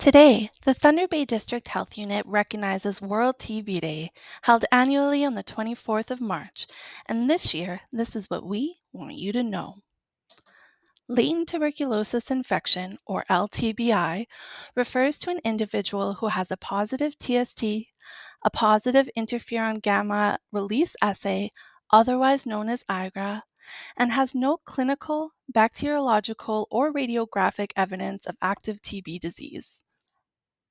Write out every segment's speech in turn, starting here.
Today, the Thunder Bay District Health Unit recognizes World TB Day, held annually on the 24th of March. And this year, this is what we want you to know. Latent tuberculosis infection, or LTBI, refers to an individual who has a positive TST, a positive interferon gamma release assay, otherwise known as IGRA, and has no clinical, bacteriological, or radiographic evidence of active TB disease.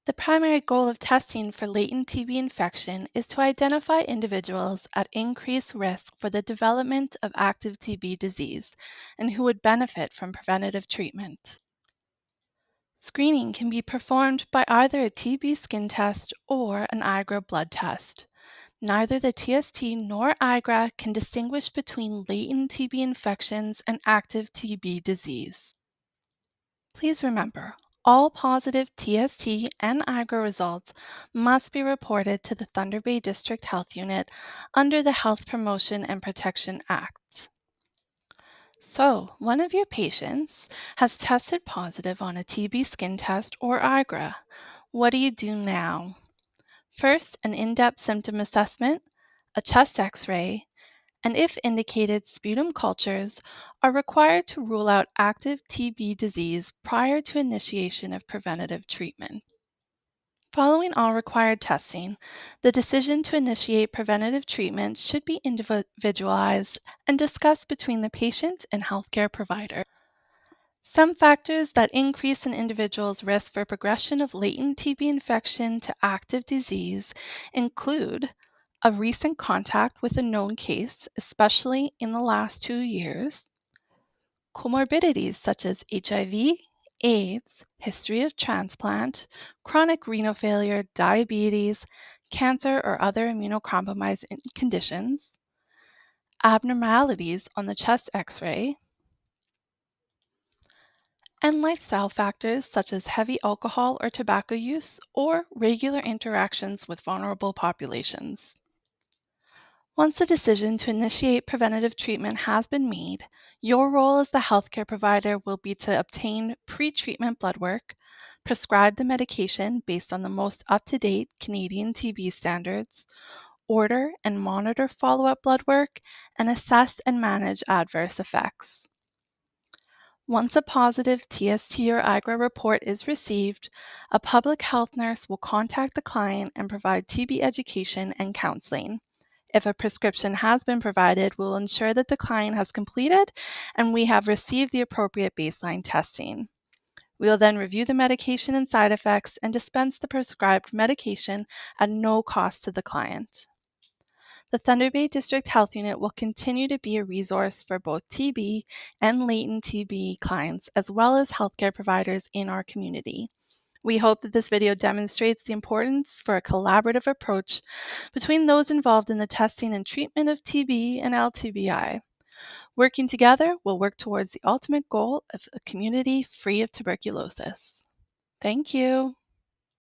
The primary goal of testing for latent TB infection is to identify individuals at increased risk for the development of active TB disease and who would benefit from preventative treatment. Screening can be performed by either a TB skin test or an IGRA blood test. Neither the TST nor IGRA can distinguish between latent TB infections and active TB disease. Please remember, all positive TST and IGRA results must be reported to the Thunder Bay District Health Unit under the Health Promotion and Protection Act. So, one of your patients has tested positive on a TB skin test or IGRA. What do you do now? First, an in-depth symptom assessment, a chest x-ray, and if indicated, sputum cultures are required to rule out active TB disease prior to initiation of preventative treatment. Following all required testing, the decision to initiate preventative treatment should be individualized and discussed between the patient and healthcare provider. Some factors that increase an individual's risk for progression of latent TB infection to active disease include a recent contact with a known case, especially in the last 2 years, comorbidities such as HIV, AIDS, history of transplant, chronic renal failure, diabetes, cancer, or other immunocompromised conditions, abnormalities on the chest x-ray, and lifestyle factors such as heavy alcohol or tobacco use or regular interactions with vulnerable populations. Once the decision to initiate preventative treatment has been made, your role as the healthcare provider will be to obtain pre-treatment blood work, prescribe the medication based on the most up-to-date Canadian TB standards, order and monitor follow-up blood work, and assess and manage adverse effects. Once a positive TST or IGRA report is received, a public health nurse will contact the client and provide TB education and counseling. If a prescription has been provided, we'll ensure that the client has completed and we have received the appropriate baseline testing. We will then review the medication and side effects and dispense the prescribed medication at no cost to the client. The Thunder Bay District Health Unit will continue to be a resource for both TB and latent TB clients, as well as healthcare providers in our community. We hope that this video demonstrates the importance for a collaborative approach between those involved in the testing and treatment of TB and LTBI. Working together, we'll work towards the ultimate goal of a community free of tuberculosis. Thank you.